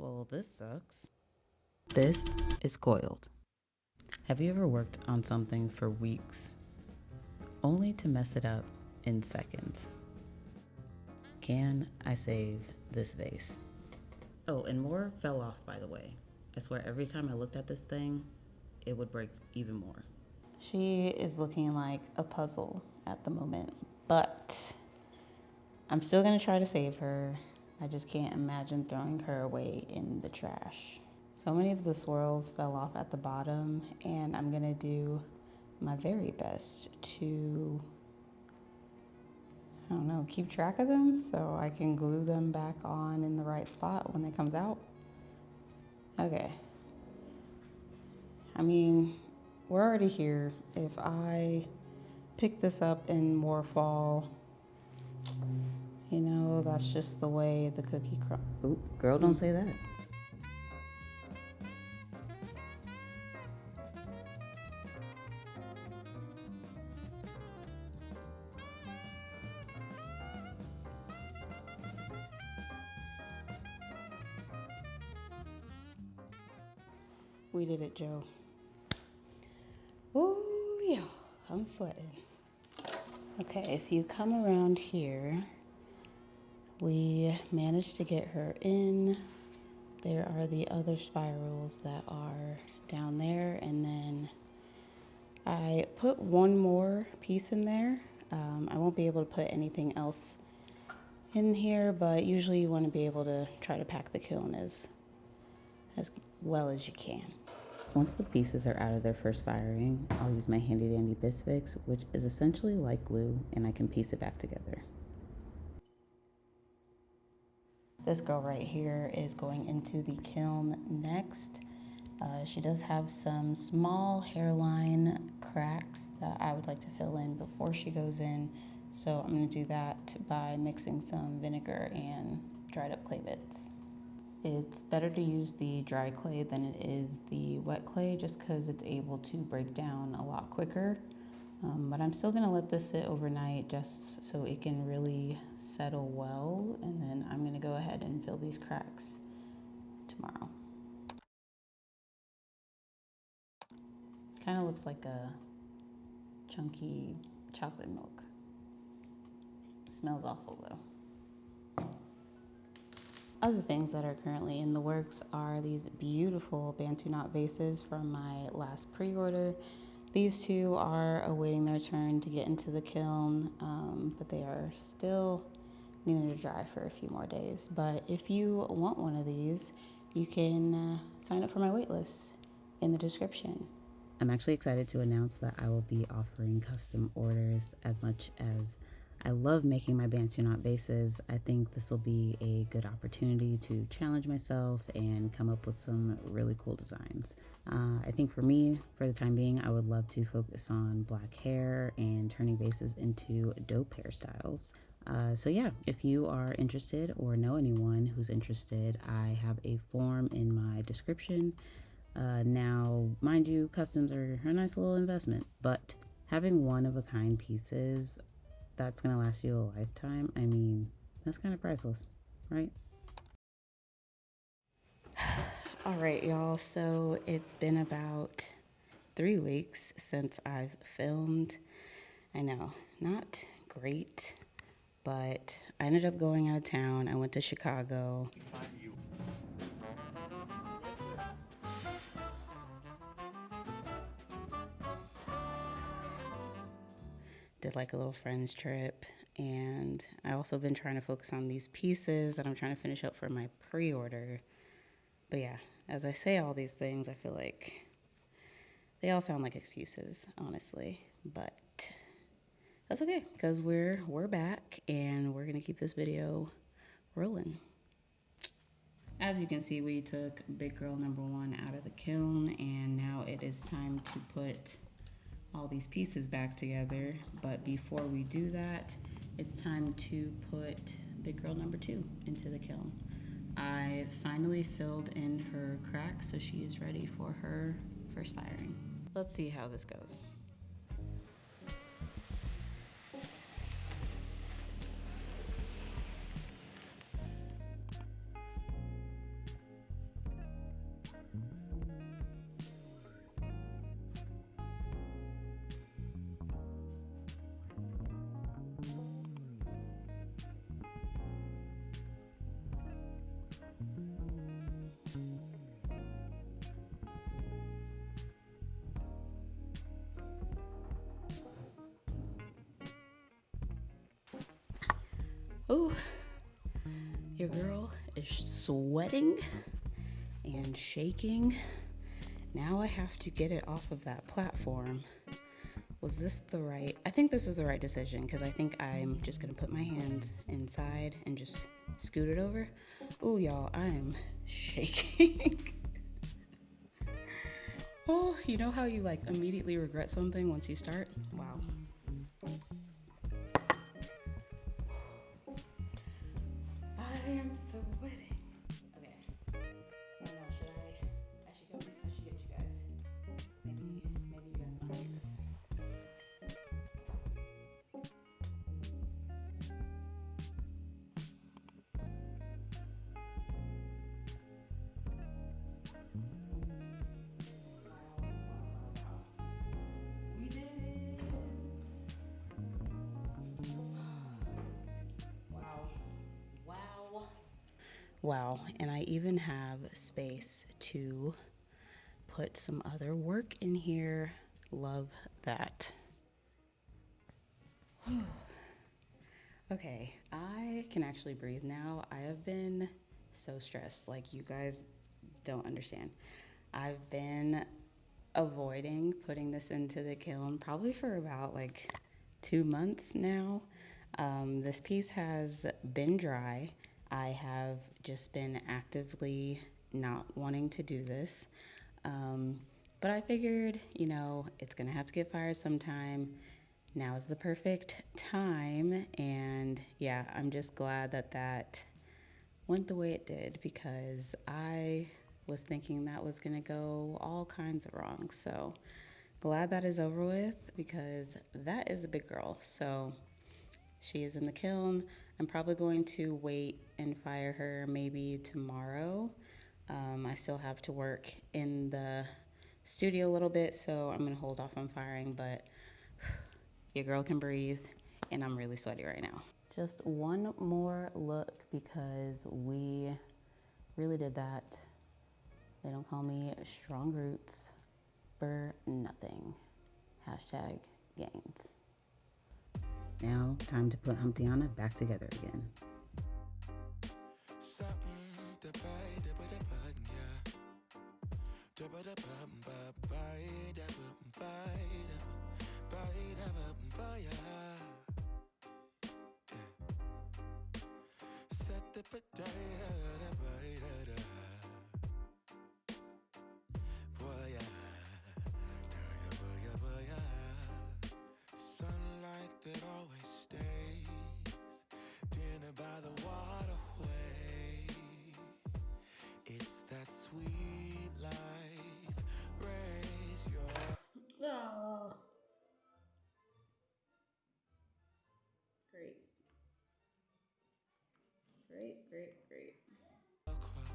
Well, this sucks. This is 𝒞OILED. Have you ever worked on something for weeks, only to mess it up in seconds? Can I save this vase? Oh, and more fell off, by the way. I swear every time I looked at this thing, it would break even more. She is looking like a puzzle at the moment, but I'm still gonna try to save her. I just can't imagine throwing her away in the trash. So many of the swirls fell off at the bottom, and I'm gonna do my very best to, I don't know, keep track of them so I can glue them back on in the right spot when it comes out. Okay. I mean, we're already here. If I pick this up in more fall, you know, that's just the way the cookie crumb. Oop, girl, don't say that. We did it, Joe. Ooh, yeah, I'm sweating. Okay, if you come around here, we managed to get her in. There are the other spirals that are down there, and then I put one more piece in there. I won't be able to put anything else in here, but usually you want to be able to try to pack the kiln as well as you can. Once the pieces are out of their first firing, I'll use my handy dandy Bisfix, which is essentially like glue, and I can piece it back together. This girl right here is going into the kiln next. She does have some small hairline cracks that I would like to fill in before she goes in. So I'm going to do that by mixing some vinegar and dried up clay bits. It's better to use the dry clay than it is the wet clay just because it's able to break down a lot quicker. But I'm still gonna let this sit overnight just so it can really settle well, and then I'm gonna go ahead and fill these cracks tomorrow. Kind of looks like a chunky chocolate milk. It smells awful though. Other things that are currently in the works are these beautiful BANTU knot vases from my last pre-order. These two are awaiting their turn to get into the kiln, but they are still needing to dry for a few more days. But if you want one of these, you can sign up for my waitlist in the description. I'm actually excited to announce that I will be offering custom orders. As much as I love making my BANTU knot vases, I think this will be a good opportunity to challenge myself and come up with some really cool designs. I think for me, for the time being, I would love to focus on black hair and turning vases into dope hairstyles. So yeah, if you are interested or know anyone who's interested, I have a form in my description. Now, mind you, customs are a nice little investment, but having one-of-a-kind pieces that's gonna last you a lifetime, I mean, that's kind of priceless, right? All right, y'all, so it's been about 3 weeks since I've filmed. I know, not great, but I ended up going out of town. I went to Chicago. Did like a little friends trip, and I also been trying to focus on these pieces that I'm trying to finish up for my pre-order. But yeah, as I say all these things, I feel like they all sound like excuses, honestly, but that's okay because we're back and we're gonna keep this video rolling. As you can see, we took big girl number 1 out of the kiln, and now it is time to put all these pieces back together. But before we do that, it's time to put big girl number 2 into the kiln. I finally filled in her cracks, so she is ready for her first firing. Let's see how this goes. Oh, your girl is sweating and shaking. Now I have to get it off of that platform. Was this the right? I think this was the right decision because I think I'm just gonna put my hands inside and just scoot it over. Oh, y'all, I am shaking. Oh, you know how you like immediately regret something once you start? Wow. I am sweating. Okay. I don't know, I should get you guys. Maybe you guys want to see this. We did it. Wow. Wow. Wow. And I even have space to put some other work in here. Love that. Okay, I can actually breathe now. I have been so stressed, like you guys don't understand. I've been avoiding putting this into the kiln probably for about like 2 months now. This piece has been dry. I have just been actively not wanting to do this. But I figured, it's gonna have to get fired sometime. Now is the perfect time. And yeah, I'm just glad that went the way it did because I was thinking that was gonna go all kinds of wrong. So glad that is over with because that is a big girl. So she is in the kiln. I'm probably going to wait and fire her maybe tomorrow. I still have to work in the studio a little bit, so I'm gonna hold off on firing, but your girl can breathe and I'm really sweaty right now. Just one more look because we really did that. They don't call me strong roots for nothing. Hashtag gains. Now, time to put Humptiana back together again. Sunlight that always stays, dinner by the waterway. It's that sweet life. Raise your. Oh. Great. Great. Across,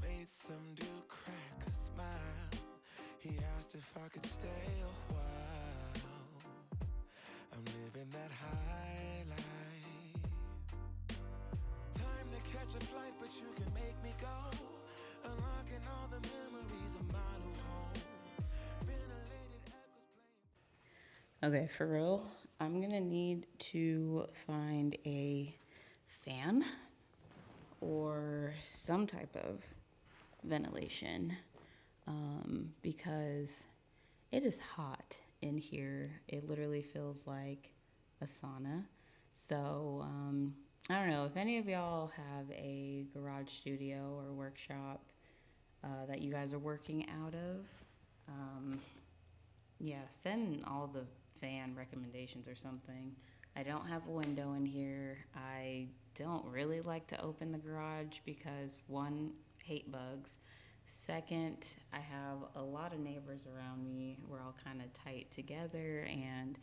made some dude crack a smile. He asked if I could stay a while. I'm living that high life. Time to catch a flight, but you can make me go. Unlocking all the memories of my new home. Ventilated echoes playing. Okay, for real, I'm gonna need to find a fan or some type of ventilation because it is hot in here. It literally feels like a sauna. So I don't know if any of y'all have a garage studio or workshop that you guys are working out of. Yeah, send all the fan recommendations or something. I don't have a window in here. I don't really like to open the garage because one, hate bugs. Second, I have a lot of neighbors around me. We're all kind of tight together and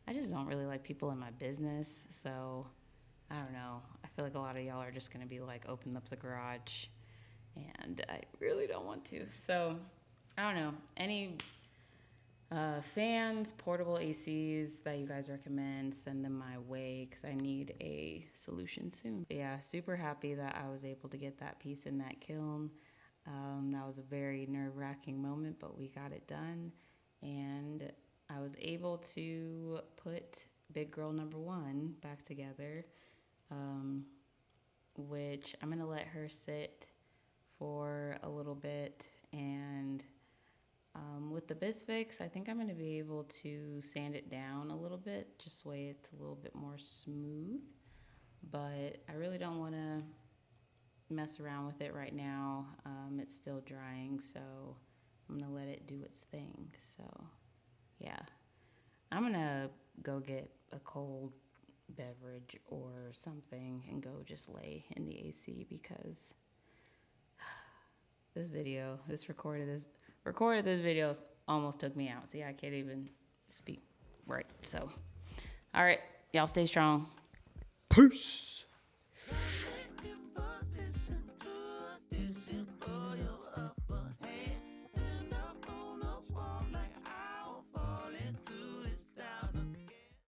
I just don't really like people in my business. So I don't know. I feel like a lot of y'all are just gonna be like, open up the garage and I really don't want to. So I don't know. Any fans, portable ACs that you guys recommend, send them my way because I need a solution soon. But yeah, super happy that I was able to get that piece in that kiln. That was a very nerve-wracking moment, but we got it done. And I was able to put big girl number one back together. which I'm gonna let her sit for a little bit. And with the Bisfix, I think I'm gonna be able to sand it down a little bit, just so it's a little bit more smooth. But I really don't want to mess around with it right now. It's still drying, so I'm gonna let it do its thing. So yeah, I'm gonna go get a cold beverage or something and go just lay in the AC, because this recorded this video almost took me out. See, I can't even speak right. So all right, y'all stay strong. Peace.